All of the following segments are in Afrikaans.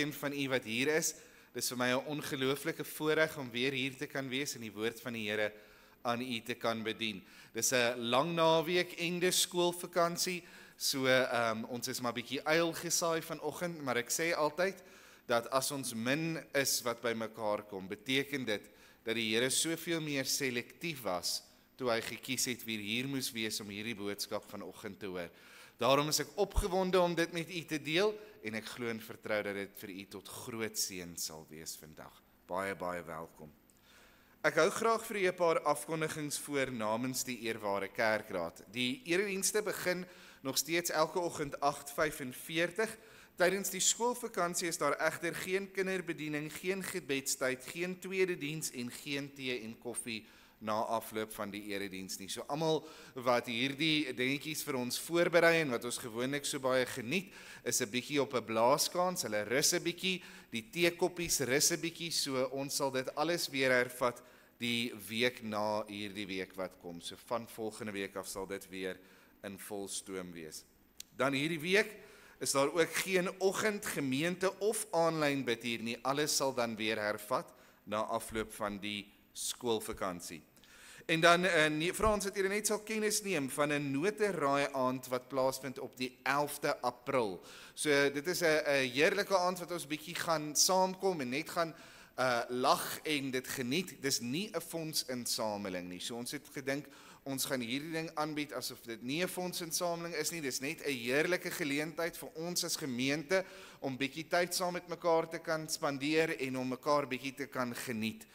elkeen van u wat hier is. Dis vir my 'n ongelooflike voorreg om weer hier te kan wees en die woord van die Here aan u te kan bedien. Dis 'n lang naweek en skoolvakansie, so ons is maar bietjie uil gesaai vanoggend, maar ek sê altyd dat as ons min is wat by mekaar kom, beteken dit dat die Here soveel meer selektief was toe hy gekies het wie hier moes wees om hierdie boodskap vanoggend te hoor. Daarom is ek opgewonde om dit met u te deel en ek glo en vertrou dat dit vir u tot groot seën sal wees vandag. Baie, baie welkom. Ek hou graag vir u 'n paar afkondigings voor namens die eerware kerkraad. Die eredienste begin nog steeds elke oggend 8:45. Tydens die skoolvakansie is daar egter geen kinderbediening, geen gebedstyd, geen tweede diens en geen tee en koffie na afloop van die erediens nie. So almal wat hierdie dingetjies vir ons voorberei en wat ons gewoonlik so baie geniet, is 'n bietjie op 'n blaaskans. Hulle rus 'n bietjie, die teekoppies rus 'n bietjie, so ons sal dit alles weer hervat die week na hierdie week wat kom. So van volgende week af sal dit weer in volstoom wees. Dan hierdie week is daar ook geen oggend, gemeente of aanlyn bid hier nie. Alles sal dan weer hervat na afloop van die skoolvakansie. En dan vra ons dat julle net sal kennis neem van 'n noteraai aand wat plaasvind op die 11de April. So dit is 'n heerlike aand wat ons bietjie gaan saamkom en net gaan lag en dit geniet. Dis nie 'n fondsinsameling nie. So ons het gedink ons gaan hierdie ding aanbied asof dit nie 'n fondsinsameling is nie. Dis net 'n heerlike geleentheid vir ons as gemeente om bietjie tyd saam met mekaar te kan spandeer en om mekaar bietjie te kan geniet.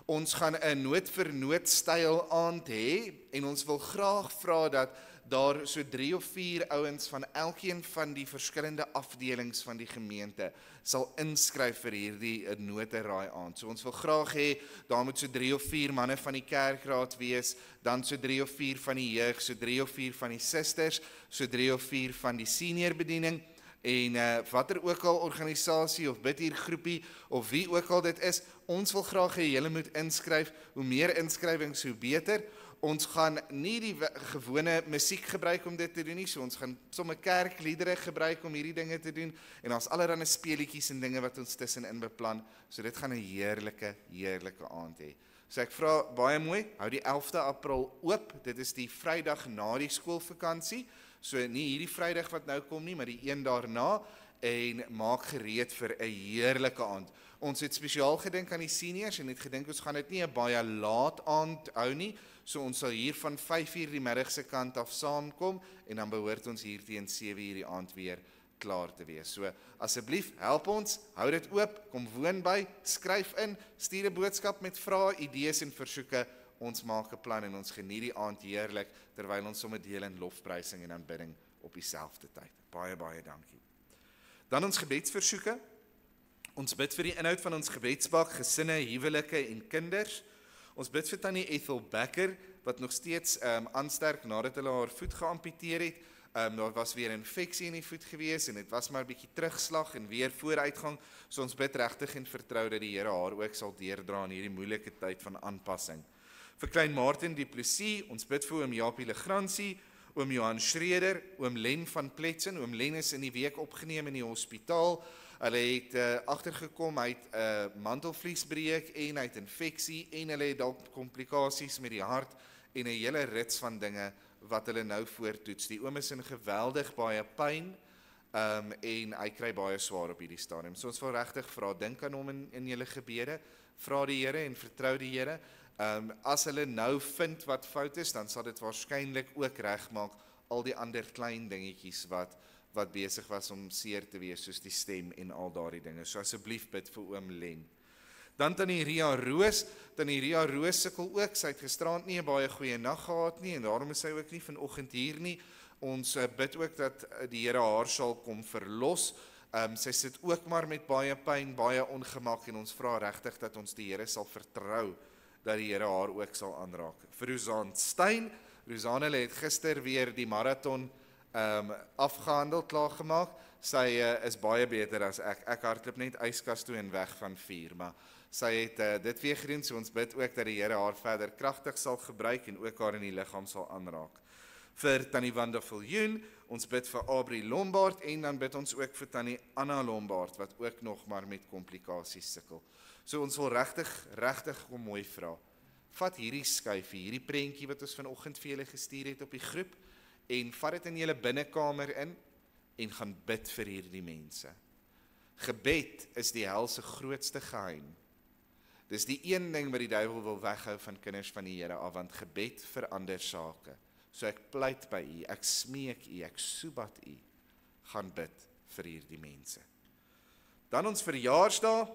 Ons gaan 'n noot vir noot styl aand hê en ons wil graag vra dat daar so 3 of 4 ouens van elkeen van die verskillende afdelings van die gemeente sal inskryf vir hierdie noteraai aand. So ons wil graag hê daar moet so 3 of 4 manne van die kerkraad wees, dan so 3 of 4 van die jeug, so 3 of 4 van die susters, so 3 of 4 van die senior bediening. En watter ook al organisasie of bidhiergroepie of wie ook al dit is, ons wil graag hê julle moet inskryf. Hoe meer inskrywings, hoe beter. Ons gaan nie die gewone musiek gebruik om dit te doen nie, so ons gaan sommer kerkliedere gebruik om hierdie dinge te doen, en daar's allerlei speletjies en dinge wat ons tussenin beplan, so dit gaan 'n heerlike aand hê. So ek vra baie mooi, hou die 11de April oop, dit is die Vrydag na die skoolvakansie, so nie hierdie Vrydag wat nou kom nie, maar die een daarna, en maak gereed vir 'n heerlike aand. Ons het spesiaal gedink aan die seniors en het gedink ons gaan dit nie 'n baie laat aand hou nie, so ons sal hier van 5:00 die middag se kant af saamkom en dan behoort ons hier teen 7:00 die aand weer klaar te wees. So asseblief help ons, hou dit oop, kom woon by, skryf in, stuur 'n boodskap met vrae, idees en versoeke. Ons maak 'n plan en ons geniet die aand heerlik terwyl ons sommer deel in lofprysing en aanbidding op dieselfde tyd. Baie dankie. Dan ons gebedsversoeke. Ons bid vir die inhoud van ons gebedsbak, gesinne, huwelike en kinders. Ons bid vir tannie Ethel Becker, wat nog steeds aansterk nadat hulle haar voet geamputeer het. Daar was weer 'n infeksie in die voet gewees en dit was maar 'n bietjie terugslag en weer vooruitgang. So ons bid regtig en vertrou dat die Here haar ook sal deurdra in hierdie moeilike tyd van aanpassing. Vir klein Martin Du Plessis, ons bid vir oom Japie Legrandsie, oom Johan Schreder, oom Len van Pletsen. Oom Len is in die week opgeneem in die hospitaal. Hulle het agtergekom, hy het 'n mantelvliesbreuk en hy het infeksie en hulle het dalk komplikasies met die hart en 'n hele rits van dinge wat hulle nou voortoets. Die oom is in geweldig baie pyn en hy kry baie swaar op hierdie stadium. So ons wil regtig vra, dink aan hom in julle gebede, vra die Here en vertrou die Here. As hulle nou vind wat fout is, dan sal dit waarskynlik ook regmaak al die ander klein dingetjies wat besig was om seer te wees, soos die stem en al daardie dinge. So asseblief bid vir oom Len. Dan tannie Ria Roos. Tannie Ria Roos sukkel ook. Sy het gisteraand nie 'n baie goeie nag gehad nie en daarom is sy ook nie vanoggend hier nie. Ons bid ook dat die Here haar sal kom verlos. Sy sit ook maar met baie pyn, baie ongemak en ons vra regtig dat ons die Here sal vertrou dat die Here haar ook sal aanraak. Vir Rosanne Stein. Rosanne het gister weer die marathon afgehandel, klaargemaak. Sy is baie beter as ek. Ek hardloop net yskas toe en weg van 4, maar sy het dit weer gedoen, so ons bid ook dat die Here haar verder kragtig sal gebruik en ook haar in die liggaam sal aanraak. vir Tannie Wanda Viljoen, ons bid vir Aubrey Lombard en dan bid ons ook vir Tannie Anna Lombard wat ook nog maar met komplikasies sukkel. So ons wil regtig kom mooi vra. Vat hierdie skyfie, hierdie prentjie wat ons vanoggend vir julle gestuur het op die groep en vat dit in julle binnekamer in en gaan bid vir hierdie mense. Gebed is die hel se grootste geheim. Dis die een ding wat die duiwel wil weghou van kinders van die Here af, want gebed verander sake. So ek pleit by u, ek smeek u, ek soebat u, gaan bid vir hierdie mense. Dan ons verjaarsdag.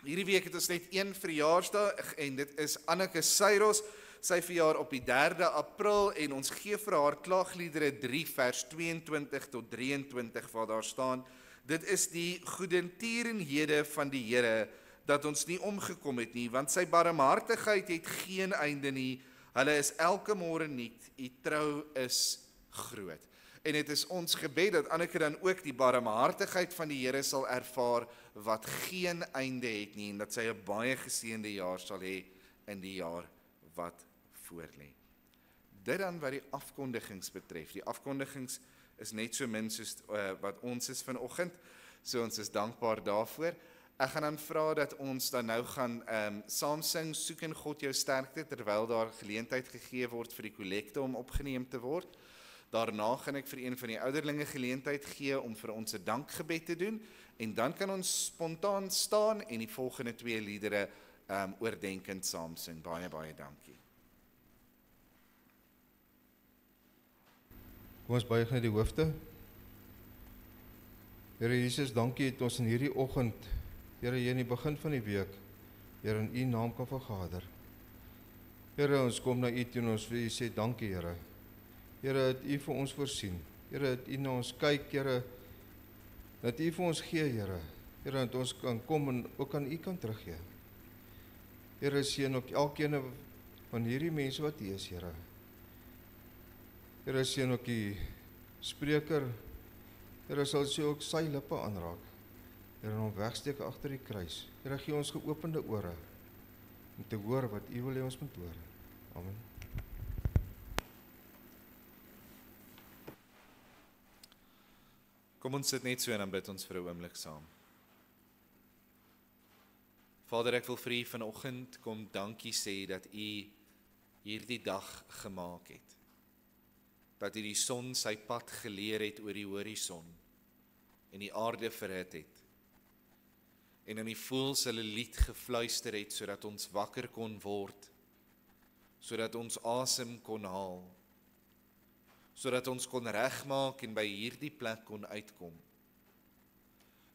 Hierdie week het ons net een verjaarsdag en dit is Anneke Seiros. Sy verjaar op die 3de April en ons gee vir haar klaagliedere 3 vers 22 tot 23 waar daar staan. Dit is die goedertierenhede van die Here dat ons nie omgekom het nie, want sy barmhartigheid het geen einde nie. Hulle is elke môre nuut, u trou is groot. En dit is ons gebed dat Anneke dan ook die barmhartigheid van die Here sal ervaar wat geen einde het nie en dat sy 'n baie geseënde jaar sal hê in die jaar wat voorlê. Dit dan wat die afkondigings betref. Die afkondigings is net so min soos wat ons is vanoggend, so ons is dankbaar daarvoor. Ek gaan dan vra dat ons dan nou gaan saam sing, soek in God jou sterkte, terwyl daar geleentheid gegee word vir die kollekte om opgeneem te word. Daarna gaan ek vir een van die ouderlinge geleentheid gee om vir ons 'n dankgebed te doen, en dan kan ons spontaan staan en die volgende 2 liedere oordenkend saam sing. Baie dankie. Kom ons buig net die hoofde. Here Jesus, dankie het ons in hierdie oggend, Here, hier in die begin van die week, Here, in u naam kan vergader. Here, ons kom na u toe en ons wil u sê dankie, Here. Here, dat u vir ons voorsien. Here, dat u na ons kyk, Here, dat u vir ons gee, Here. Here, dat ons kan kom en ook aan u kan teruggee. Here, seën ook elkeen van hierdie mense wat hier is, Here. Here, seën ook die spreker. Here, sal sy ook sy lippe aanraak. Here, hom wegsteek agter die kruis. Here, gee ons geopende ore om te hoor wat u wil hê ons moet hoor. Amen. Kom ons sit net so en dan bid ons vir 'n oomblik saam. Vader, ek wil vir u vanoggend kom dankie sê dat u hierdie dag gemaak het. Dat u die son sy pad geleer het oor die horison en die aarde verhit het. En in die voëls hulle lied gefluister het sodat ons wakker kon word, sodat ons asem kon haal, sodat ons kon regmaak en by hierdie plek kon uitkom.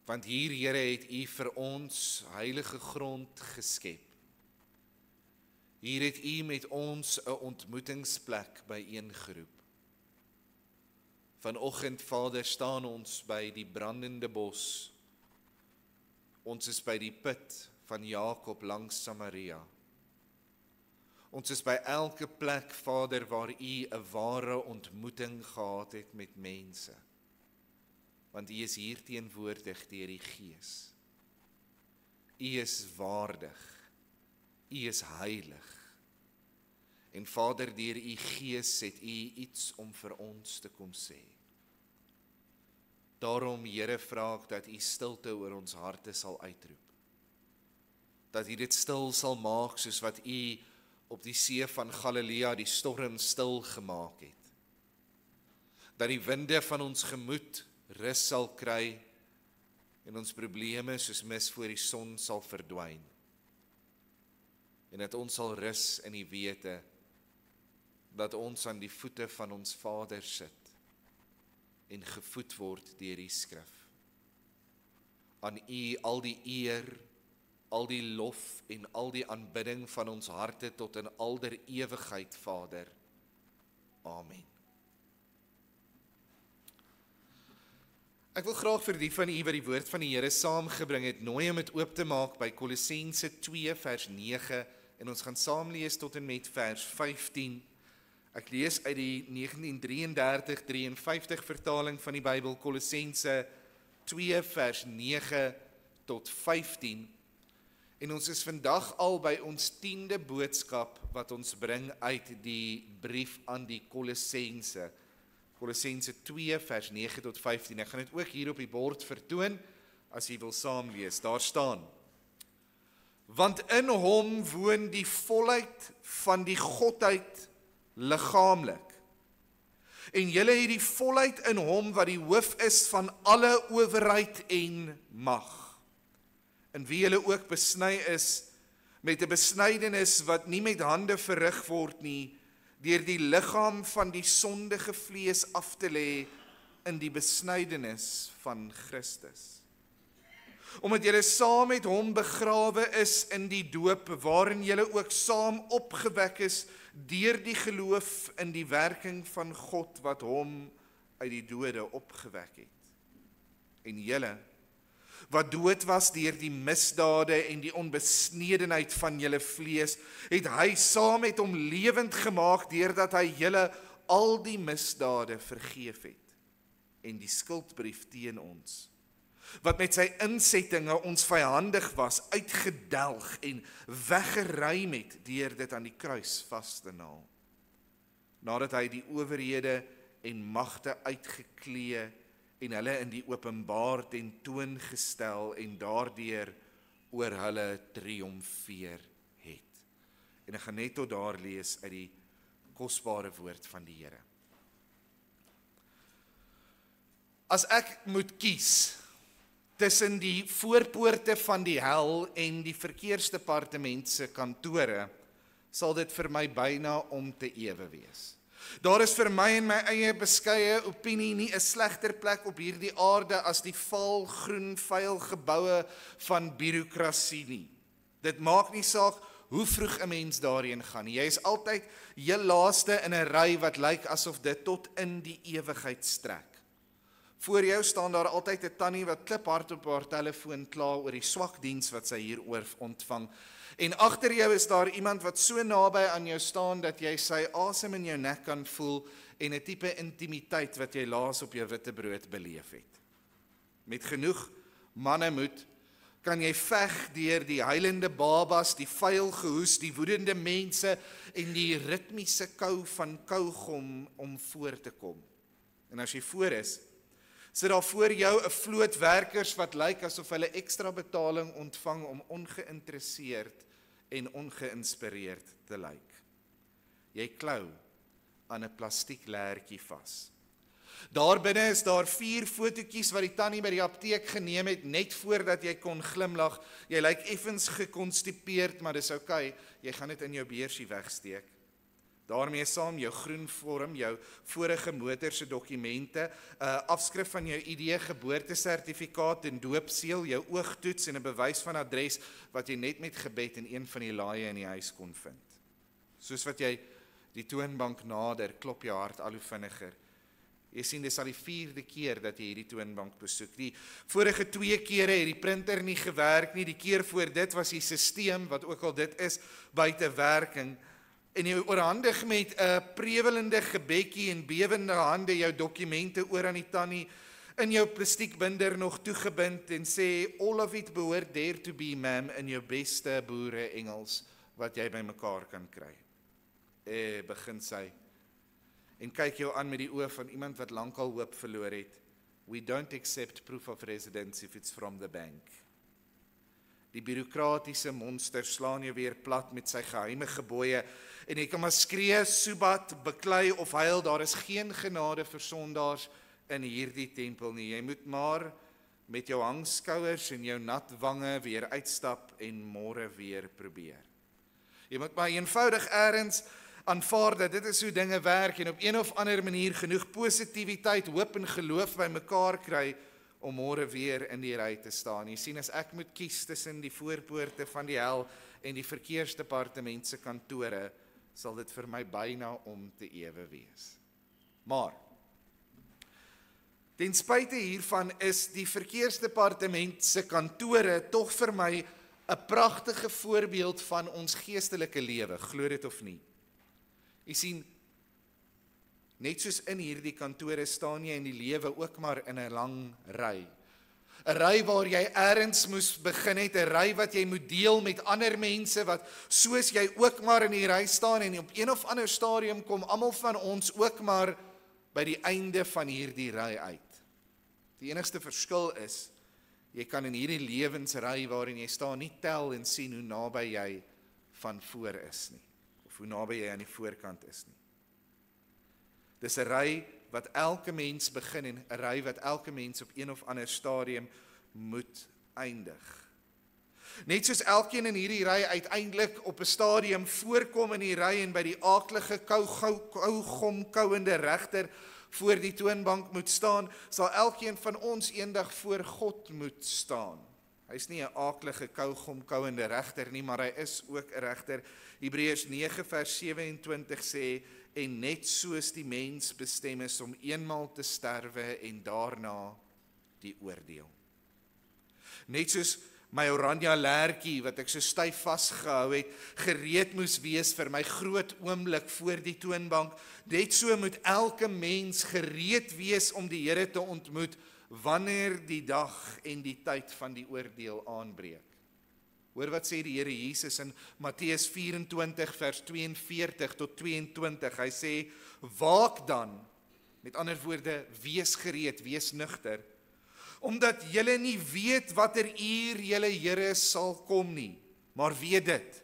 Want hier, Here, het u vir ons heilige grond geskep. Hier het u met ons 'n ontmoetingsplek byeengeroep. Vanoggend, Vader, staan ons by die brandende bos. Ons is by die put van Jakob langs Samaria. Ons is by elke plek, Vader, waar u 'n ware ontmoeting gehad het met mense. Want u is hier teenwoordig deur die Gees. U is waardig. U is heilig. En Vader, deur u Gees het u iets om vir ons te kom sê. Daarom, Here, vra ek dat u stilte oor ons harte sal uitroep. Dat u dit stil sal maak soos wat u op die see van Galilea die storm stil gemaak het. Dat die winde van ons gemoed rus sal kry en ons probleme soos mis voor die son sal verdwyn. En dat ons sal rus in die wete dat ons aan die voete van ons Vader sit en gevoed word deur die skrif. Aan u al die eer, al die lof en al die aanbidding van ons harte tot in alder ewigheid, Vader. Amen. Ek wil graag vir die van u wat die woord van die Here saamgebring het, nooi om dit oop te maak by Kolossense 2 vers 9 en ons gaan saam lees tot en met vers 15. Ek lees uit die 1933-53 vertaling van die Bybel, Kolossense 2 vers 9 tot 15. En ons is vandag al by ons 10de boodskap wat ons bring uit die brief aan die Kolossense. Kolossense 2 vers 9 tot 15. Ek gaan dit ook hier op die bord vertoon as jy wil saamlees. Daar staan: Want in hom woon die volheid van die godheid liggaamlik. En julle het die volheid in hom wat die hoof is van alle owerheid en mag. In wie julle ook besny is met 'n besnydenis wat nie met hande verrig word nie, deur die liggaam van die sondige vlees af te lê in die besnydenis van Christus. Omdat julle saam met hom begrawe is in die doop, waarin julle ook saam opgewek is deur die geloof in die werking van God wat hom uit die dode opgewek het. En julle, wat dood was deur die misdade en die onbesnedenheid van julle vlees, het hy saam met hom lewend gemaak deurdat hy julle al die misdade vergeef het en die skuldbrief teen ons, wat met sy insettinge ons vyandig was, uitgedelg en weggeruim het deur dit aan die kruis vas te naal. Nadat hy die owerhede en magte uitgeklee en hulle in die openbaar tentoon gestel en daardeur oor hulle triomfeer het. En ek gaan net tot daar lees uit die kosbare woord van die Here. As ek moet kies tussen die voorpoorte van die hel en die verkeersdepartement se kantore, sal dit vir my byna om te ewe wees. Daar is vir my en my eie beskeie opinie nie 'n slegter plek op hierdie aarde as die vaal, groen, vuil geboue van bureaukrasie nie. Dit maak nie saak hoe vroeg 'n mens daarheen gaan nie. Jy is altyd heel laaste in 'n ry wat lyk asof dit tot in die ewigheid strek. Voor jou staan daar altyd 'n tannie wat kliphard op haar telefoon kla oor die swak diens wat sy hieroor ontvang. En agter jou is daar iemand wat so naby aan jou staan dat jy sy asem in jou nek kan voel en 'n tipe intimiteit wat jy laas op jou witbrood beleef het. Met genoeg mannemoed kan jy veg deur die huilende babas, die vuil gehoes, die woedende mense en die ritmiese kou van kougom om voor te kom. En as jy voor is, sit daar voor jou 'n vloot werkers wat lyk asof hulle ekstra betaling ontvang om ongeïnteresseerd en ongeïnspireerd te lyk. Jy klou aan 'n plastiek leertjie vas. Daar binne is daar 4 fotootjies wat die tannie by die apteek geneem het net voordat jy kon glimlag. Jy lyk effens gekonstipeerd, maar dis oukei, jy gaan dit in jou beursie wegsteek. Daarmee saam jou groen vorm, jou vorige motor se dokumente, 'n afskrif van jou ID, geboortesertifikaat en doopseël, jou oogtoets en 'n bewys van adres wat jy net met gebed in een van die laaie in die huis kon vind. Soos wat jy die toonbank nader, klop jou hart al hoe vinniger. Jy sien, dis al die 4de keer dat jy hierdie toonbank besoek. Die vorige 2 kere het die printer nie gewerk nie, die keer voor dit was die stelsel, wat ook al dit is, buite werking. En jy oorhandig met 'n prewelende gebedjie en bewende hande jou dokumente oor aan die tannie, in jou plastiekbinder nog toegebind en sê, all of it behoort there to be, ma'am, in jou beste boere Engels, wat jy by mekaar kan kry. Begin sy, en kyk jou aan met die oë van iemand wat lankal hoop verloor het. We don't accept proof of residence if it's from the bank. Die bureaukratiese monster slaan jou weer plat met sy geheime gebooie en jy kan maar skree, soebat, beklei of huil, daar is geen genade vir sondaars in hierdie tempel nie. Jy moet maar met jou hangskouers en jou nat wange weer uitstap en môre weer probeer. Jy moet maar eenvoudig eers aanvaar dat dit is hoe dinge werk en op een of ander manier genoeg positiwiteit, hoop en geloof by mekaar kry om môre weer in die ry te staan. Jy sien, as ek moet kies tussen die voorpoorte van die hel en die verkeersdepartement se kantore, sal dit vir my byna om te ewe wees. Maar ten spyte hiervan is die verkeersdepartement se kantore tog vir my 'n pragtige voorbeeld van ons geestelike lewe, glo dit of nie. Jy sien, net soos in hierdie kantore staan jy in die lewe ook maar in 'n lang ry. 'n ry waar jy eers moes begin het, 'n ry wat jy moet deel met ander mense, wat soos jy ook maar in die ry staan, en op een of ander stadium kom almal van ons ook maar by die einde van hierdie ry uit. Die enigste verskil is, jy kan in hierdie lewensry waarin jy staan nie tel en sien hoe naby jy van voor is nie, of hoe naby jy aan die voorkant is nie. Dis 'n ry wat elke mens begin en 'n ry wat elke mens op een of ander stadium moet eindig. Net soos elkeen in hierdie ry uiteindelik op 'n stadium voorkom in die ry en by die aaklige kougomkouende regter voor die toonbank moet staan, sal elkeen van ons eendag voor God moet staan. Hy's nie 'n aaklige kougomkouende regter nie, maar hy is ook 'n regter. Hebreërs 9 vers 27 sê, en net soos die mens bestem is om eenmaal te sterwe en daarna die oordeel. Net soos my oranje lertjie wat ek so styf vasgehou het, gereed moes wees vir my groot oomblik voor die toonbank, net so moet elke mens gereed wees om die Here te ontmoet wanneer die dag en die tyd van die oordeel aanbreek. Hoor wat sê die Here Jesus in Matteus 24 vers 42 tot 22. Hy sê, waak dan, met ander woorde, wees gereed, wees nugter, omdat julle nie weet watter uur julle Here sal kom nie, maar weet dit.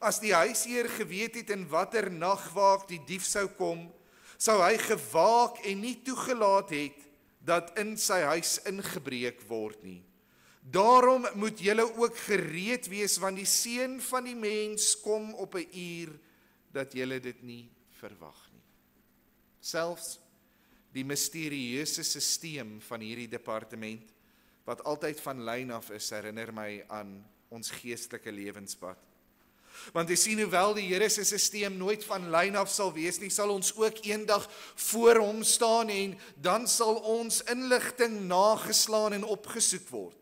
As die huisheer geweet het in watter nagwaak die dief sou kom, sou hy gewaak en nie toegelaat het dat in sy huis ingebreek word nie. Daarom moet julle ook gereed wees, want die seun van die mens kom op 'n uur dat julle dit nie verwag nie. Selfs die misterieuse stelsel van hierdie departement, wat altyd van lyn af is, herinner my aan ons geestelike lewenspad. Want jy sien, hoewel die Here se stelsel nooit van lyn af sal wees nie, sal ons ook eendag voor hom staan en dan sal ons inligting nageslaan en opgesoek word.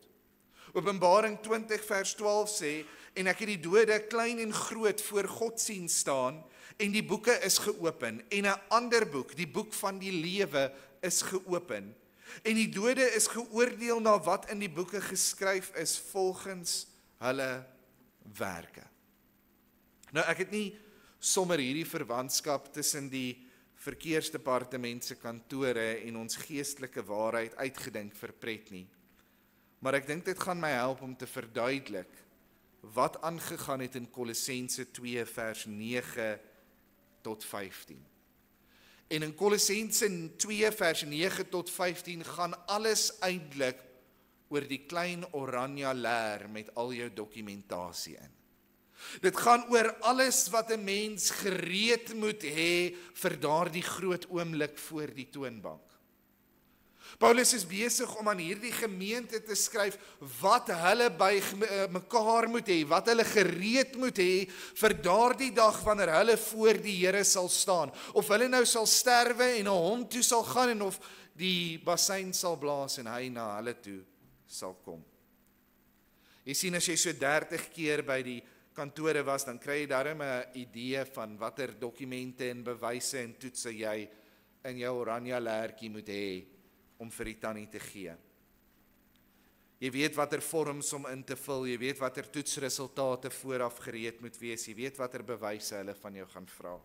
Openbaring 20 vers 12 sê, en ek het die dode klein en groot voor God sien staan, en die boeke is geopen, en 'n ander boek, die boek van die lewe, is geopen. En die dode is geoordeel na wat in die boeke geskryf is, volgens hulle werke. Nou, ek het nie sommer hierdie verwantskap tussen die verkeersdepartement se kantore en ons geestelike waarheid uitgedink vir pret nie. Maar ek dink dit gaan my help om te verduidelik wat aangegaan het in Kolossense 2 vers 9 tot 15. En in Kolossense 2 vers 9 tot 15 gaan alles eintlik oor die klein oranje leer met al jou dokumentasie in. Dit gaan oor alles wat 'n mens gereed moet hê vir daardie groot oomblik voor die toonbank. Paulus is besig om aan hierdie gemeente te skryf wat hulle by mekaar moet hê, wat hulle gereed moet hê vir daardie dag wanneer hulle voor die Here sal staan. Of hulle nou sal sterwe en na hom toe sal gaan en of die bassein sal blaas en hy na hulle toe sal kom. Jy sien, as jy so 30 keer by die kantore was, dan kry jy darm 'n idee van watter dokumente en bewyse en toetse jy in jou oranje lertjie moet hê om vir die tannie te gee. Jy weet watter vorms om in te vul, jy weet watter toetsresultate vooraf gereed moet wees, jy weet watter bewyse hulle van jou gaan vra.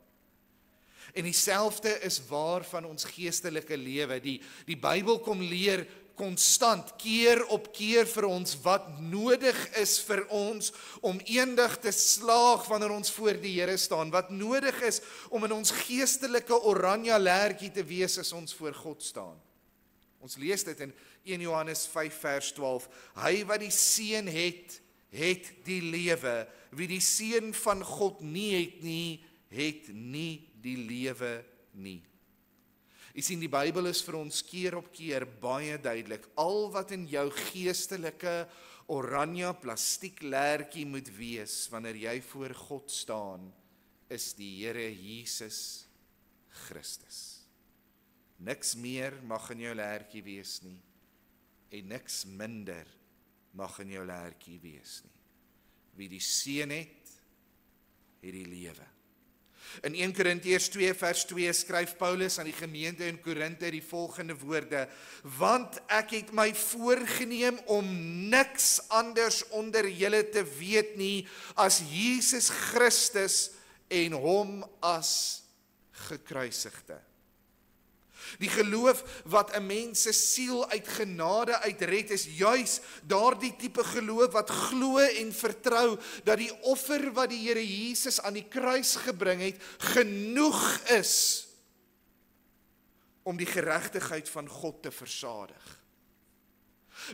En dieselfde is waar van ons geestelike lewe. Die Bybel kom leer konstant, keer op keer vir ons wat nodig is vir ons om eendag te slaag wanneer ons voor die Here staan, wat nodig is om in ons geestelike oranje lertjie te wees as ons voor God staan. Ons lees dit in 1 Johannes 5 vers 12. Hy wat die Seun het, het die lewe. Wie die Seun van God nie het nie die lewe nie. Jy sien, die Bybel is vir ons keer op keer baie duidelik. Al wat in jou geestelike oranje plastiek lertjie moet wees wanneer jy voor God staan, is die Here Jesus Christus. Niks meer mag in jou lertjie wees nie, en niks minder mag in jou lertjie wees nie. Wie die Seun het die lewe. In 1 Korintiërs 2 vers 2 skryf Paulus aan die gemeente in Korinthe die volgende woorde: want ek het my voorgenem om niks anders onder julle te weet nie as Jesus Christus en hom as gekruisigde. Die geloof wat 'n mens se siel uit genade uitred is juis daardie tipe geloof wat glo en vertrou dat die offer wat die Here Jesus aan die kruis gebring het genoeg is om die geregtigheid van God te versadig.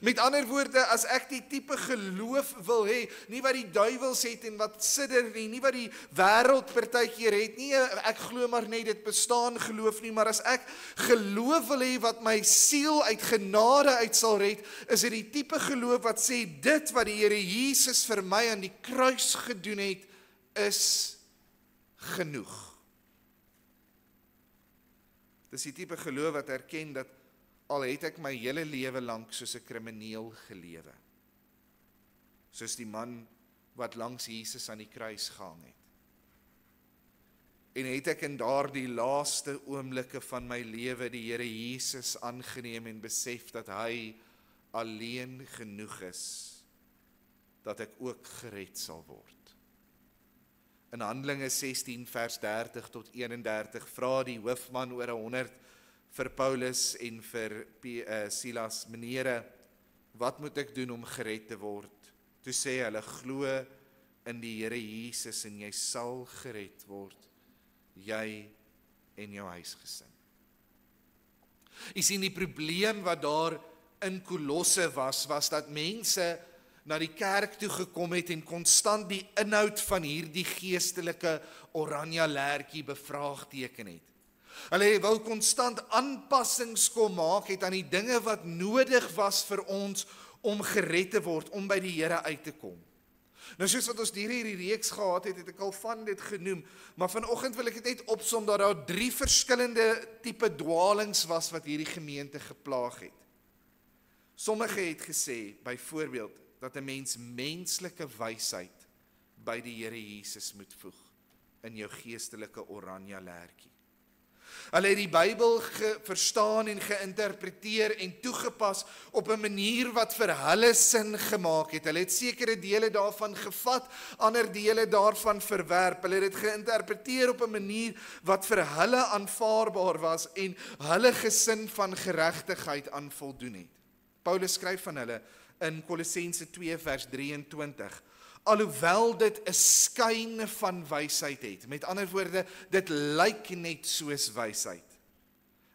Met ander woorde, as ek die tipe geloof wil hê, nie wat die duiwels het en wat sidder nie wat die wêreld partykeer het nie, ek glo maar net dit bestaan geloof nie, maar as ek geloof wil hê wat my siel uit genade uit sal red, is dit die tipe geloof wat sê dit wat die Here Jesus vir my aan die kruis gedoen het, is genoeg. Dis die tipe geloof wat erken dat al het ek my hele lewe lank soos 'n krimineel gelewe. Soos die man wat langs Jesus aan die kruis gehang het. En het ek in daardie laaste oomblikke van my lewe die Here Jesus aangeneem en besef dat hy alleen genoeg is, dat ek ook gered sal word. In Handelinge 16 vers 30 tot 31 vra die hoofman oor 100 vir Paulus en vir Silas: menere, wat moet ek doen om gered te word? Toe sê hulle: glo in die Here Jesus en jy sal gered word, jy en jou huisgesin. Jy sien, die probleem wat daar in Kolosse was dat mense na die kerk toe gekom het en konstant die inhoud van hierdie geestelike oranje lertjie bevraagteken het. Hulle wou konstant aanpassings kom maak het aan die dinge wat nodig was vir ons om gered te word, om by die Here uit te kom. Nou soos wat ons hierdie reeks gehad het, het ek al van dit genoem, maar vanoggend wil ek dit net opsom dat daar 3 verskillende tipe dwalings was wat hierdie gemeente geplaag het. Sommige het gesê, byvoorbeeld, dat 'n mens menslike wysheid by die Here Jesus moet voeg in jou geestelike oranje lertjie. Hulle het die Bybel verstaan en geïnterpreteer en toegepas op 'n manier wat vir hulle sin gemaak het. Hulle het sekere dele daarvan gevat, ander dele daarvan verwerp. Hulle het dit geïnterpreteer op 'n manier wat vir hulle aanvaarbaar was en hulle gesin van geregtigheid aan voldoen het. Paulus skryf van hulle in Kolossense 2 vers 23. Alhoewel dit 'n skyn van wysheid het. Met ander woorde, dit lyk net soos wysheid.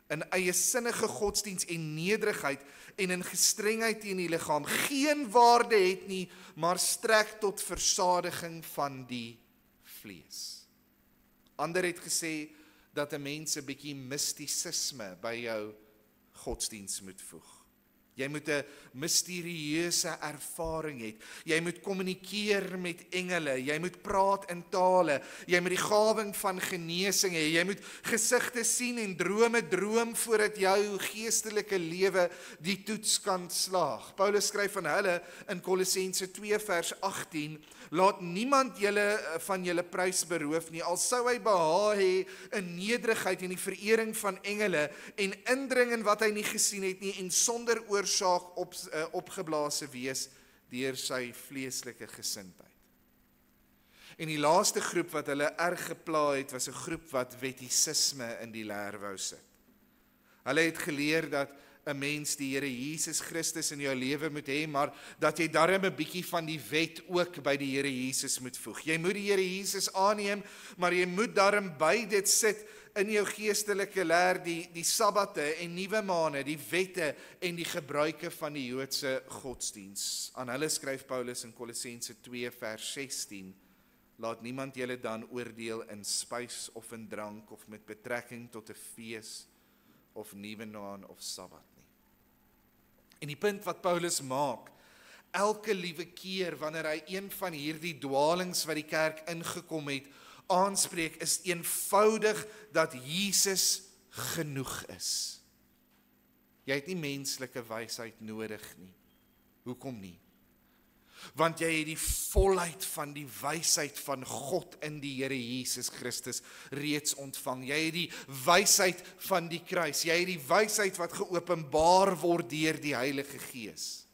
In eiesinnige godsdiens en nederigheid en in gestrengheid teen die liggaam geen waarde het nie, maar strek tot versadiging van die vlees. Ander het gesê dat 'n mens 'n bietjie mistisisme by jou godsdiens moet voeg. Jy moet 'n misterieuse ervaring hê. Jy moet kommunikeer met engele. Jy moet praat in tale. Jy moet die gawing van genesing hê. Jy moet gesigte sien en drome droom voordat jou geestelike lewe die toets kan slaag. Paulus skryf van hulle in Kolossense 2 vers 18: laat niemand van julle prys beroof nie, al sou hy behaag hê in nederigheid en die verering van engele en indring in wat hy nie gesien het nie en sonder oorsaak opgeblaase wees deur sy vleeslike gesindheid. En die laaste groep wat hulle erg gepla het, was 'n groep wat wettisisme in die leer wou sit. Hulle het geleer dat 'n mens die Here Jesus Christus in jou lewe moet hê, maar dat jy darm 'n bietjie van die wet ook by die Here Jesus moet voeg. Jy moet die Here Jesus aanneem, maar jy moet darm by dit sit in jou geestelike leer die sabbate en nuwe maande, die wette en die gebruike van die Joodse godsdiens. Aan hulle skryf Paulus in Kolossense 2 vers 16: laat niemand julle dan oordeel in spys of in drank of met betrekking tot 'n fees of nuwe maan of sabbat nie. En die punt wat Paulus maak, elke liewe keer wanneer hy een van hierdie dwalings wat die kerk ingekom het aanspreek, is eenvoudig dat Jesus genoeg is. Jy het nie menslike wysheid nodig nie. Hoekom nie? Want jy het die volheid van die wysheid van God in die Here Jesus Christus reeds ontvang. Jy het die wysheid van die kruis. Jy het die wysheid wat geopenbaar word deur die Heilige Gees.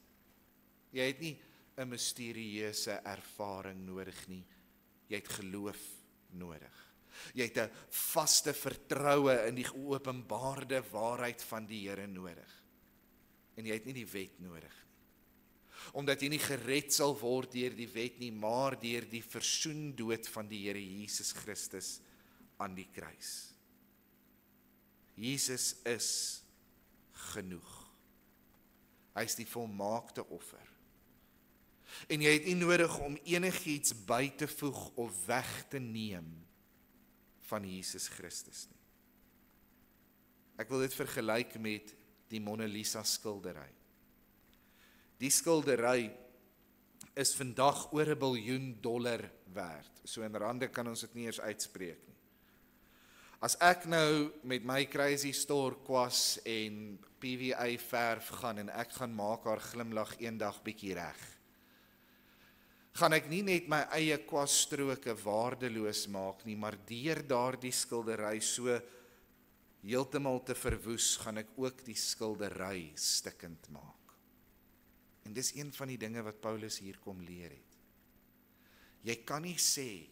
Jy het nie 'n misterieuse ervaring nodig nie. Jy het geloof nodig. Jy het 'n vaste vertroue in die geopenbaarde waarheid van die Here nodig. En jy het nie die wet nodig nie. Omdat jy nie gered sal word deur die wet nie, maar deur die versoendood van die Here Jesus Christus aan die kruis. Jesus is genoeg. Hy is die volmaakte offer. En jy het nie nodig om enigiets by te voeg of weg te neem van Jesus Christus nie. Ek wil dit vergelyk met die Mona Lisa skildery. Die skildery is vandag oor $1 biljoen werd. So in rande kan ons dit nie eers uitspreek nie. As ek nou met my crazy store kwas en PVA verf gaan en ek gaan maak haar glimlag eendag bietjie reg, gaan ek nie net my eie kwasstroke waardeloos maak nie, maar deur daardie skildery so heeltemal te verwoes, gaan ek ook die skildery stikkend maak. En dis een van die dinge wat Paulus hier kom leer het. Jy kan nie sê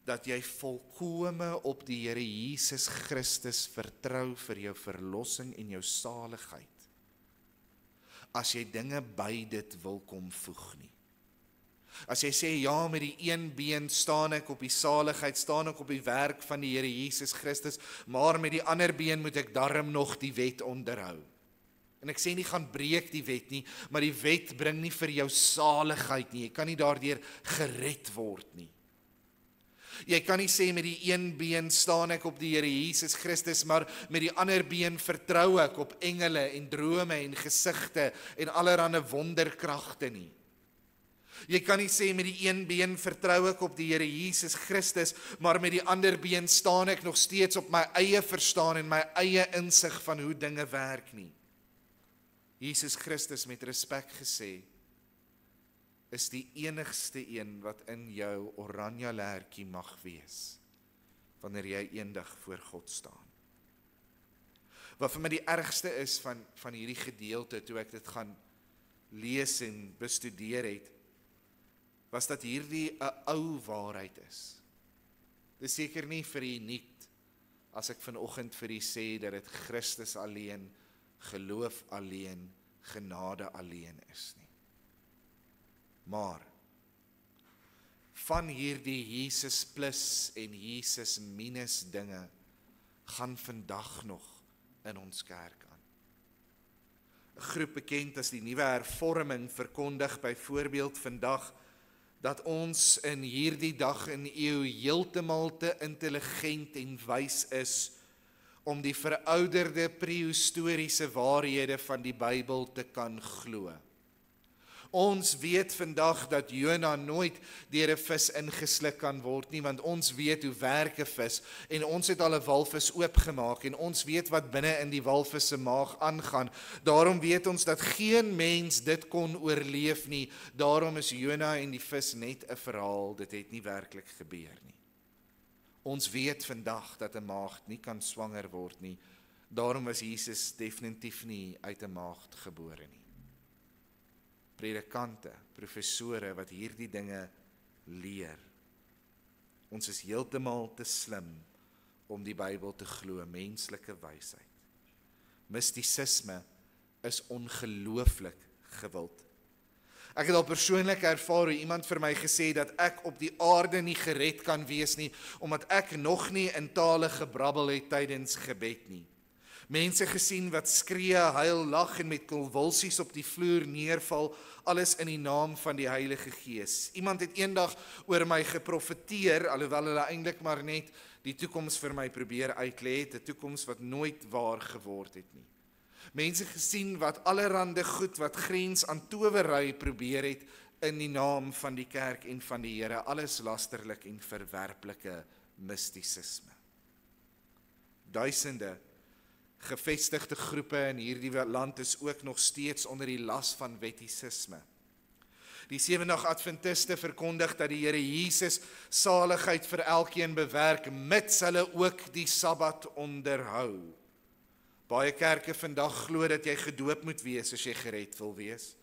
dat jy volkome op die Here Jesus Christus vertrou vir jou verlossing en jou saligheid, as jy dinge by dit wil kom voeg nie. As jy sê, ja, met die een been staan ek op die saligheid, staan ek op die werk van die Here Jesus Christus, maar met die ander been moet ek darm nog die wet onderhou. En ek sê nie gaan breek die wet nie, maar die wet bring nie vir jou saligheid nie. Jy kan nie daardeur gered word nie. Jy kan nie sê met die een been staan ek op die Here Jesus Christus, maar met die ander been vertrou ek op engele en drome en gesigte en allerlei wonderkragte nie. Jy kan nie sê met die een been vertrou ek op die Here Jesus Christus, maar met die ander been staan ek nog steeds op my eie verstaan en my eie insig van hoe dinge werk nie. Jesus Christus, met respek gesê, is die enigste een wat in jou oranje lertjie mag wees, wanneer jy eendag voor God staan. Wat vir my die ergste is van hierdie gedeelte, toe ek dit gaan lees en bestudeer het, was dat hierdie 'n ou waarheid is. Dit is seker nie vir u nuut, as ek vanoggend vir u sê, dat dit Christus alleen, geloof alleen, genade alleen is nie. Maar, van hierdie Jesus plus en Jesus minus dinge, gaan vandag nog in ons kerk aan. 'n Groep bekend as die Nuwe Hervorming verkondig byvoorbeeld vandag, dat ons in hierdie dag en eeu heeltemal te intelligent en wys is, om die verouderde prehistoriese waarhede van die Bybel te kan glo. Ons weet vandag dat Jona nooit deur 'n vis ingesluk kan word nie, want ons weet hoe werk 'n vis, en ons het al 'n walvis oopgemaak, en ons weet wat binne in die walvis se maag aangaan. Daarom weet ons dat geen mens dit kon oorleef nie. Daarom is Jona en die vis net 'n verhaal, dit het nie werklik gebeur nie. Ons weet vandag dat 'n maagd nie kan swanger word nie. Daarom was Jesus definitief nie uit 'n maagd gebore nie. Predikante, professore wat hierdie dinge leer. Ons is heeltemal te slim om die Bybel te glo, menslike wysheid. Mistisisme is ongelooflik gewild. Ek het al persoonlik ervaar hoe iemand vir my gesê dat ek op die aarde nie gered kan wees nie, omdat ek nog nie in tale gebrabbel het tydens gebed nie. Mense gesien wat skree, huil, lag en met konvulsies op die vloer neerval, alles in die naam van die Heilige Gees. Iemand het eendag oor my geprofeteer, alhoewel hulle eintlik maar net die toekoms vir my probeer uitlê het, 'n toekoms wat nooit waar geword het nie. Mense gesien wat allerhande goed wat grens aan towery probeer het in die naam van die kerk en van die Here, alles lasterlik en verwerplike mistisisme. Duisende gevestigde groepe in hierdie land is ook nog steeds onder die las van wettisisme. Die Sewendag Adventiste verkondig dat die Here Jesus saligheid vir elkeen bewerk, mits hulle ook die Sabbat onderhou. Baie kerke vandag glo dat jy gedoop moet wees as jy gered wil wees.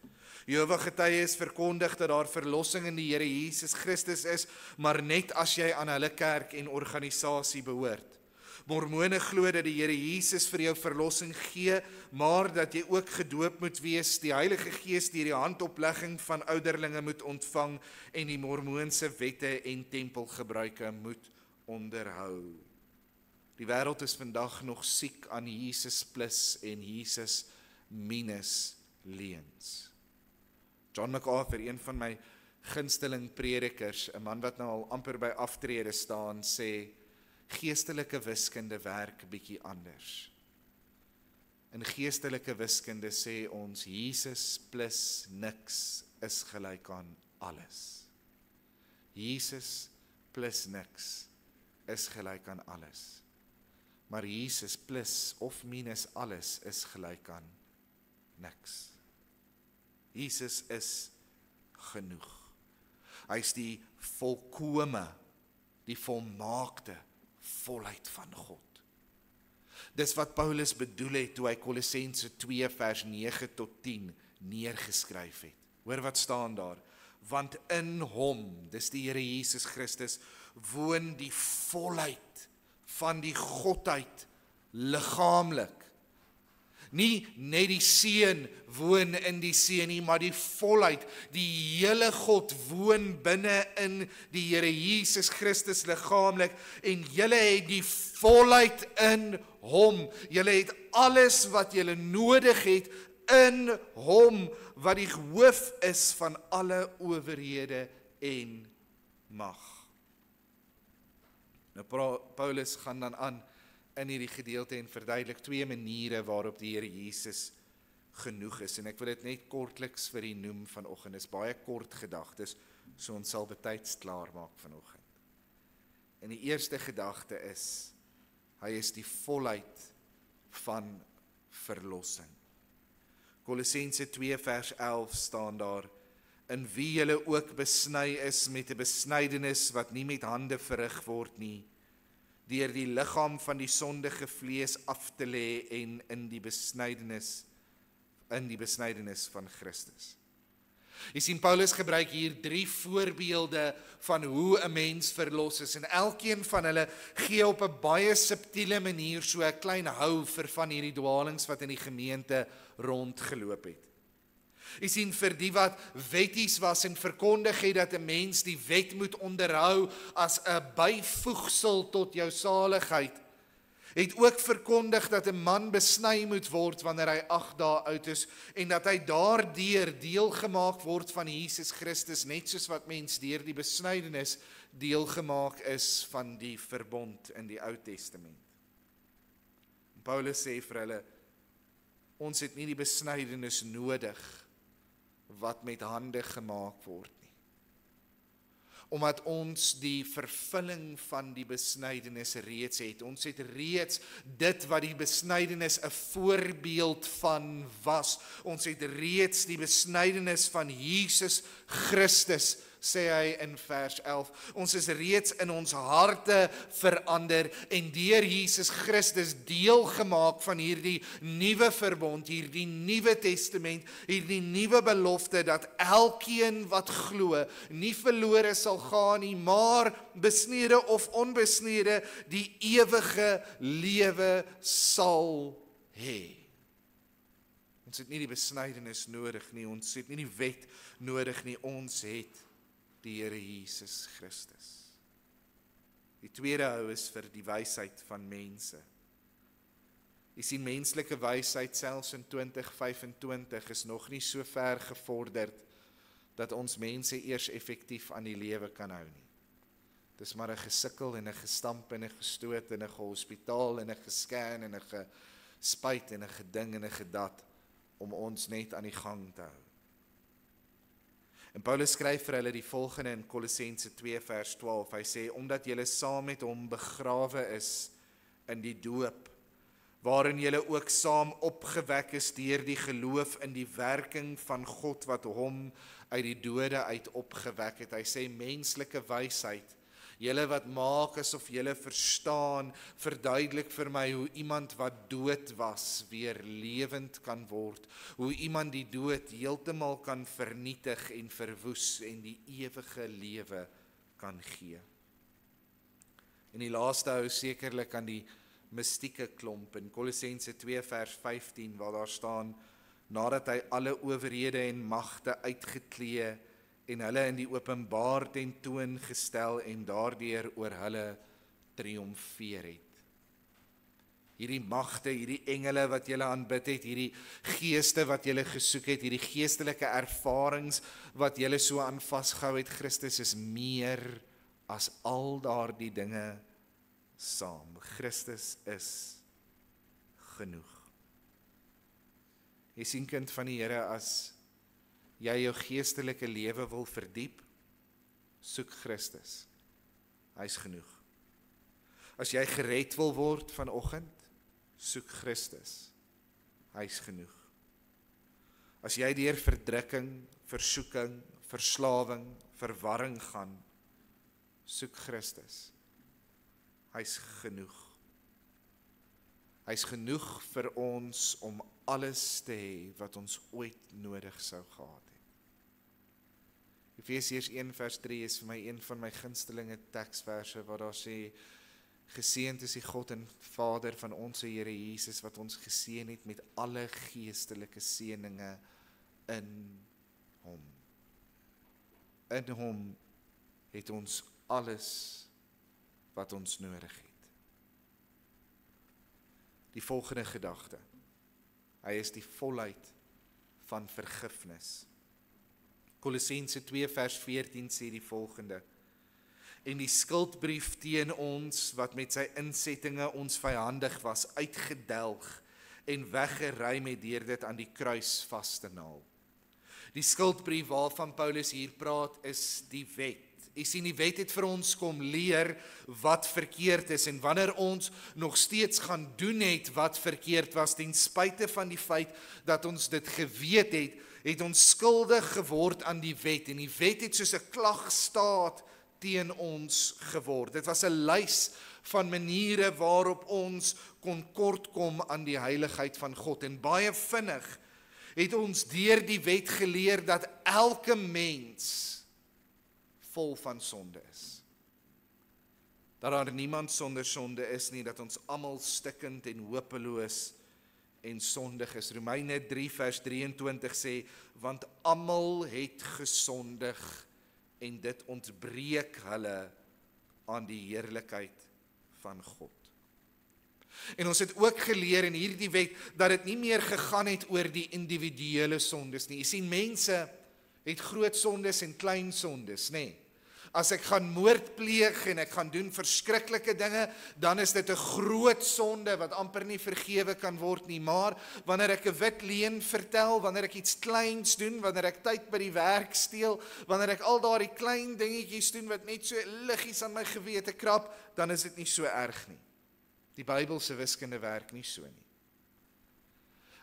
Jehova Getuies verkondig dat daar verlossing in die Here Jesus Christus is, maar net as jy aan hulle kerk en organisasie behoort. Mormone glo dat die Here Jesus vir jou verlossing gee, maar dat jy ook gedoop moet wees, die Heilige Gees deur die handoplegging van ouderlinge moet ontvang en die Mormoonse wette en tempelgebruike moet onderhou. Die wêreld is vandag nog siek aan Jesus plus en Jesus minus leuns. John MacArthur, een van my gunsteling predikers, 'n man wat nou al amper by aftrede staan, sê geestelike wiskunde werk bietjie anders. In geestelike wiskunde sê ons Jesus plus niks is gelyk aan alles. Jesus plus niks is gelyk aan alles. Maar Jesus plus of minus alles is gelyk aan niks. Jesus is genoeg. Hy is die volkome, die volmaakte volheid van God. Dis wat Paulus bedoel het toe hy Kolossense 2 vers 9 tot 10 neergeskryf het. Hoor wat staan daar? Want in hom, dis die Here Jesus Christus, woon die volheid van die Godheid liggaamlik. Nie net die Seun woon in die Seun nie, maar die volheid, die hele God woon binne in die Here Jesus Christus liggaamlik en julle het die volheid in hom. Julle het alles wat julle nodig het in hom wat die hoof is van alle owerhede en mag. Nou Paulus gaan dan aan in hierdie gedeelte en verduidelik 2 maniere waarop die Here Jesus genoeg is. En ek wil dit net kortliks vir u noem vanoggend. Dit is baie kort gedagtes, so ons sal betyds klaar maak vanoggend. En die eerste gedagte is, hy is die volheid van verlossing. Kolossense 2 vers 11 staan daar, in wie julle ook besny is met 'n besnydenis wat nie met hande verrig word nie, deur die liggaam van die sondige vlees af te lê en in die besnydenis van Christus. Jy sien, Paulus gebruik hier 3 voorbeelde van hoe 'n mens verlos is, en elkeen van hulle gee op 'n baie subtiele manier so 'n klein hou vir van hierdie dwalings wat in die gemeente rondgeloop het. Jy sien, vir die wat wetties was en verkondig het dat 'n mens die wet moet onderhou as 'n byvoegsel tot jou saligheid, het ook verkondig dat 'n man besny moet word wanneer hy 8 dae oud is en dat hy daardeur deel gemaak word van Jesus Christus, net soos wat mens deur die besnydenis deel gemaak is van die verbond in die Ou Testament. Paulus sê vir hulle, ons het nie die besnydenis nodig wat met hande gemaak word nie. Omdat ons die vervulling van die besnydenis reeds het. Ons het reeds dit wat die besnydenis 'n voorbeeld van was. Ons het reeds die besnydenis van Jesus Christus, sê hy in vers 11. Ons is reeds in ons harte verander en deur Jesus Christus deel gemaak van hierdie nuwe verbond, hierdie nuwe testament, hierdie nuwe belofte dat elkeen wat glo nie verlore sal gaan nie, maar besnede of onbesnede die ewige lewe sal hê. Ons het nie die besnydenis nodig nie, ons het nie die wet nodig nie, ons het die Here Jesus Christus. Die tweede hou is vir die wysheid van mense. Jy sien, menslike wysheid selfs in 2025 is nog nie so ver gevorderd dat ons mense eers effektief aan die lewe kan hou nie. Dis maar 'n gesukkel en 'n gestamp en 'n gestoot en 'n gehospitaal en 'n gescan en 'n gespuit en 'n geding en 'n gedat om ons net aan die gang te hou. En Paulus skryf vir hulle die volgende in Kolossense 2 vers 12. Hy sê, omdat julle saam met hom begrawe is in die doop, waarin julle ook saam opgewek is deur die geloof in die werking van God wat hom uit die dode uit opgewek het. Hy sê menslike wysheid, julle wat maak asof julle verstaan, verduidelik vir my hoe iemand wat dood was weer lewend kan word, hoe iemand die dood heeltemal kan vernietig en verwoes en die ewige lewe kan gee. En die laaste hou sekerlik aan die mystieke klomp in Kolossense 2 vers 15 waar daar staan, nadat hy alle owerhede en magte uitgeklee en hulle in die openbaar tentoon gestel en daardeur oor hulle triomfeer het. Hierdie magte, hierdie engele wat julle aanbid het, hierdie geeste wat julle gesoek het, hierdie geestelike ervarings wat julle so aan vasgehou het, Christus is meer as al daardie dinge saam. Christus is genoeg. Jy sien, kind van die Here, as jy jou geestelike lewe wil verdiep, soek Christus. Hy is genoeg. As jy gered wil word vanoggend, soek Christus. Hy is genoeg. As jy deur verdrukking, versoeking, verslawing, verwarring gaan, soek Christus. Hy is genoeg. Hy is genoeg vir ons om alles te hê wat ons ooit nodig sou gehad het. Efesiërs 1 vers 3 is vir my een van my gunstelinge teksverse waar daar sê, geseënd is die God en Vader van ons Here Jesus wat ons geseën het met alle geestelike seëninge in hom. In hom het ons alles wat ons nodig het. Die volgende gedagte. Hy is die volheid van vergifnis. Kolossense 2 vers 14 sê die volgende. En die skuldbrief teen ons, wat met sy insettinge ons vyandig was, uitgedelg en weggeruim het deur dit aan die kruis vas te naal. Die skuldbrief waarvan Paulus hier praat, is die wet. Jy sien, die wet het vir ons kom leer wat verkeerd is, en wanneer ons nog steeds gaan doen het wat verkeerd was, ten spyte van die feit dat ons dit geweet het, het ons skuldig geword aan die wet, en die wet het soos 'n klagstaat teen ons geword. Dit was 'n lys van maniere waarop ons kon kortkom aan die heiligheid van God, en baie vinnig het ons deur die wet geleer dat elke mens vol van sonde is. Dat daar niemand sonder sonde is nie, dat ons almal stikkend en hopeloos en sondig is. Romeine 3 vers 23 sê, want almal het gesondig en dit ontbreek hulle aan die heerlikheid van God. En ons het ook geleer in hierdie wet dat dit nie meer gegaan het oor die individuele sondes nie. Jy sien, mense het groot sondes en klein sondes, nê? As ek gaan moord pleeg en ek gaan doen verskriklike dinge, dan is dit 'n groot sonde wat amper nie vergewe kan word nie. Maar wanneer ek 'n wit leuen vertel, wanneer ek iets kleins doen, wanneer ek tyd by die werk steel, wanneer ek al daardie klein dingetjies doen wat net so liggies aan my gewete krap, dan is dit nie so erg nie. Die Bybelse wiskunde werk nie so nie.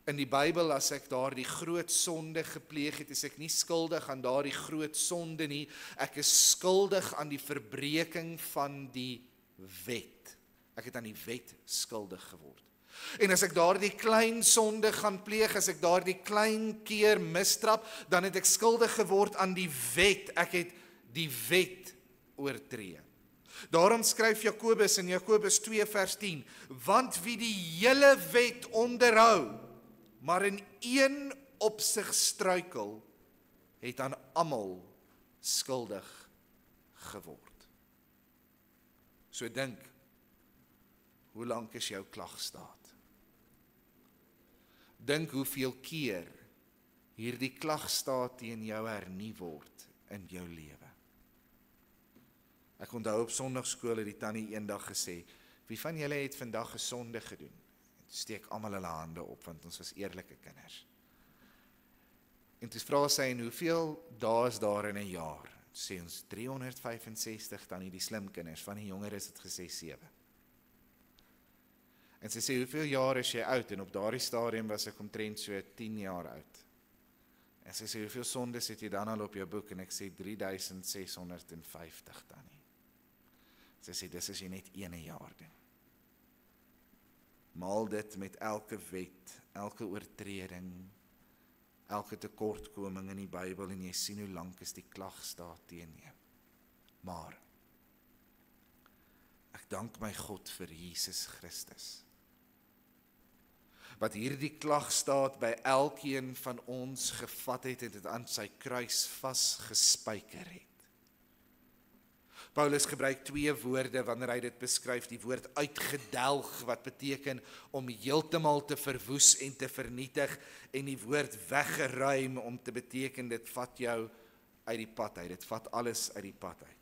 In die Bybel, as ek daardie groot sonde gepleeg het, is ek nie skuldig aan daardie groot sonde nie. Ek is skuldig aan die verbreeking van die wet. Ek het aan die wet skuldig geword. En as ek daardie klein sonde gaan pleeg, as ek daardie klein keer mistrap, dan het ek skuldig geword aan die wet. Ek het die wet oortree. Daarom skryf Jakobus in Jakobus 2 vers 10, want wie die hele wet onderhou, maar in een opsig struikel, het aan almal skuldig geword. So dink, hoe lank is jou klagstaat? Dink hoeveel keer hierdie klagstaat teen jou hernie word in jou lewe. Ek onthou op Sondagskool het die tannie eendag gesê, wie van julle het vandag 'n sonde gedoen? Steek almal hulle hande op, want ons was eerlike kinders. En toe vra sy, en hoeveel dae is daar in 'n jaar? Toe sê ons 365, dan die slim kinders, van die jonger is het gesê 7. En sy sê, hoeveel jaar is jy oud? En op daardie stadium was ek omtrent so 10 jaar oud. En sy sê, hoeveel sondes het jy dan al op jou boek? En ek sê, 3650 dan nie. Sy sê, dis as jy net 1 jaar doen. Maal dit met elke wet, elke oortreding, elke tekortkoming in die Bybel, en jy sien hoe lank is die klagstaat teen jou. Maar, ek dank my God vir Jesus Christus, wat hierdie klagstaat by elkeen van ons gevat het en dit aan sy kruis vasgespijker het. Paulus gebruik 2 woorde wanneer hy dit beskryf, die woord uitgedelg, wat beteken om heeltemal te verwoes en te vernietig, en die woord weggeruim om te beteken, dit vat jou uit die pad uit, dit vat alles uit die pad uit.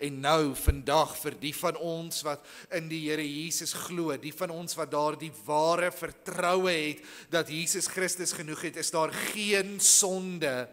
En nou, vandag, vir die van ons wat in die Here Jesus glo, die van ons wat daar die ware vertroue het, dat Jesus Christus genoeg het, is daar geen sonde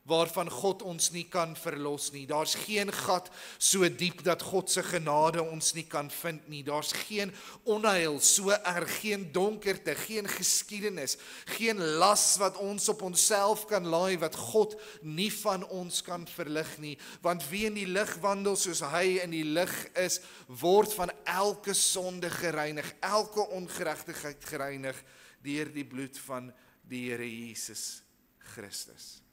waarvan God ons nie kan verlos nie. Daar's geen gat so diep dat God se genade ons nie kan vind nie. Daar's geen onheil so erg, geen donkerte, geen geskiedenis, geen las wat ons op onsself kan laai, wat God nie van ons kan verlig nie. Want wie in die lig wandel soos hy in die lig is, word van elke sonde gereinig, elke ongeregtigheid gereinig deur die bloed van die Here Jesus Christus.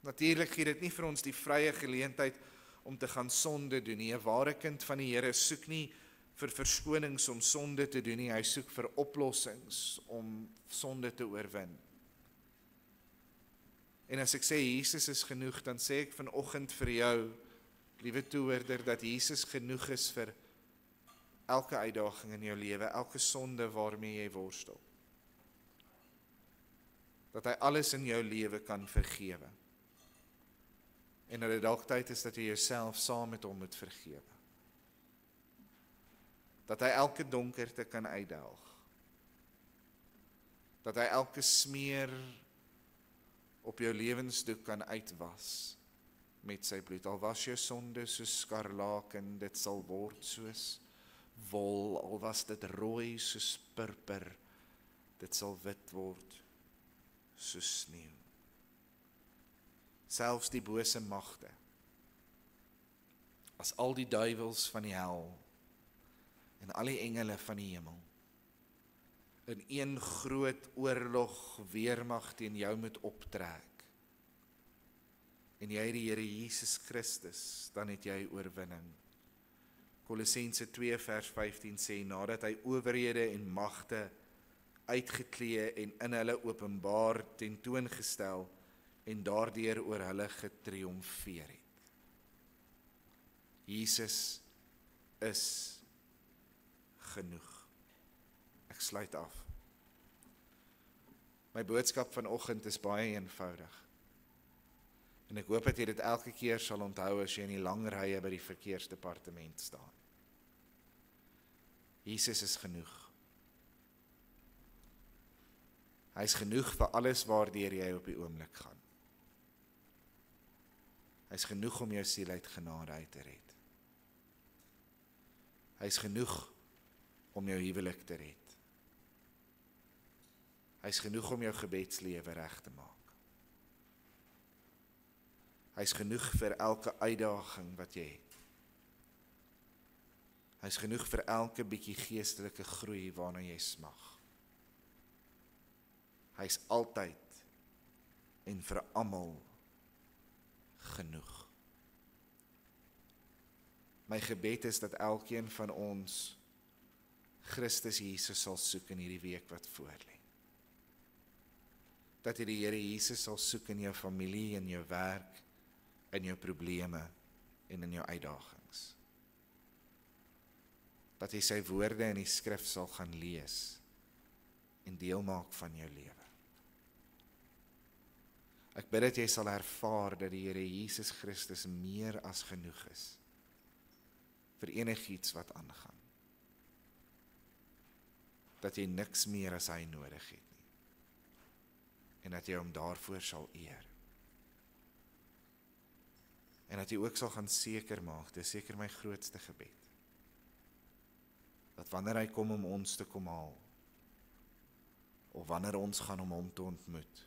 Natuurlik gee dit nie vir ons die vrye geleentheid om te gaan sonde doen nie. 'n Ware kind van die Here soek nie vir verskonings om sonde te doen nie, hy soek vir oplossings om sonde te oorwin. En as ek sê Jesus is genoeg, dan sê ek vanoggend vir jou, liewe toehoorder, dat Jesus genoeg is vir elke uitdaging in jou lewe, elke sonde waarmee jy worstel. Dat hy alles in jou lewe kan vergewe. En dat dit dalk tyd is dat jy jouself saam met hom moet vergewe. Dat hy elke donkerte kan uitdelg. Dat hy elke smeer op jou lewensdoek kan uitwas met sy bloed. Al was jou sonde soos skarlaken, dit sal word soos wol. Al was dit rooi soos purper, dit sal wit word soos sneeu. Selfs die bose magte, as al die duiwels van die hel en al die engele van die hemel in een groot oorlog weermag teen jou moet optrek, en jy die Here Jesus Christus, dan het jy oorwinning. Kolossense 2 vers 15 sê, nadat hy owerhede en magte uitgeklee en in hulle openbaar tentoongestel en daardeur oor hulle getriomfeer het. Jesus is genoeg. Ek sluit af. My boodskap vanoggend is baie eenvoudig. En ek hoop dat jy dit elke keer sal onthou as jy in die lang rye by die verkeersdepartement staan. Jesus is genoeg. Hy is genoeg vir alles waardeur jy op die oomblik gaan. Hy is genoeg om jou siel uit genade uit te red. Hy is genoeg om jou huwelik te red. Hy is genoeg om jou gebedslewe reg te maak. Hy is genoeg vir elke uitdaging wat jy het. Hy is genoeg vir elke bietjie geestelike groei waarna jy smag. Hy is altyd en vir almal genoeg. My gebed is dat elkeen van ons Christus Jesus sal soek in hierdie week wat voorlê. Dat jy die Here Jesus sal soek in jou familie, in jou werk, in jou probleme en in jou uitdagings. Dat jy sy woorde in die skrif sal gaan lees en deel maak van jou lewe. Ek bid dat jy sal ervaar dat die Here Jesus Christus meer as genoeg is vir enigiets wat aangaan. Dat jy niks meer as hy nodig het nie. En dat jy hom daarvoor sal eer. En dat jy ook sal gaan seker maak, dis seker my grootste gebed, dat wanneer hy kom om ons te kom haal, of wanneer ons gaan om hom te ontmoet,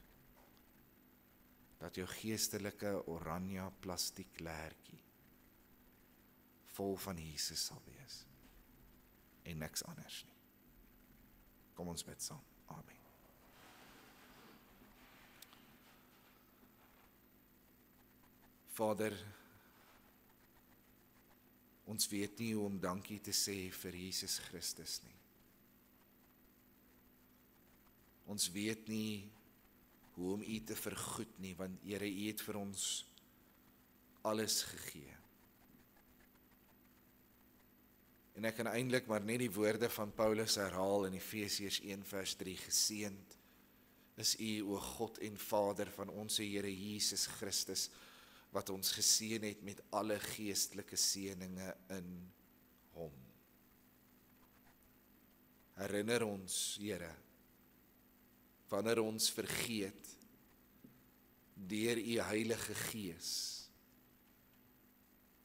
dat jou geestelike oranje plastiek lertjie vol van Jesus sal wees, en niks anders nie. Kom ons bid saam. Amen. Vader, ons weet nie hoe om dankie te sê vir Jesus Christus nie. Ons weet nie hoe om U te vergoed nie, want Here, U het vir ons alles gegee. En ek kan eintlik maar net die woorde van Paulus herhaal in Efesiërs 1:3, geseënd is U, o God en Vader van ons Here Jesus Christus, wat ons geseën het met alle geestelike seëninge in Hom. Herinner ons, Here, wanneer ons vergeet, deur U Heilige Gees,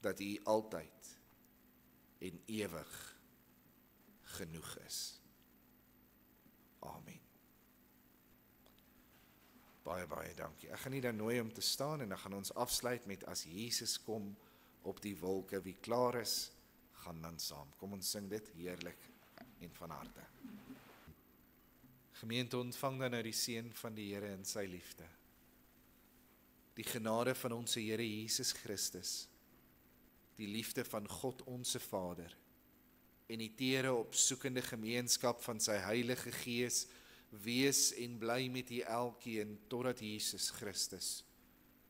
dat U altyd en ewig genoeg is. Amen. Baie dankie. Ek gaan nie dan nooi om te staan en dan gaan ons afsluit met as Jesus kom op die wolke, wie klaar is, gaan dan saam. Kom ons sing dit heerlik en van harte. Gemeente, ontvang dan nou die seën van die Here in sy liefde. Die genade van ons Here Jesus Christus, die liefde van God onse Vader en die tere opsoekende gemeenskap van sy Heilige Gees wees en bly met u elkeen totdat Jesus Christus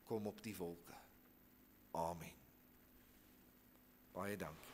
kom op die wolke. Amen. Baie dankie.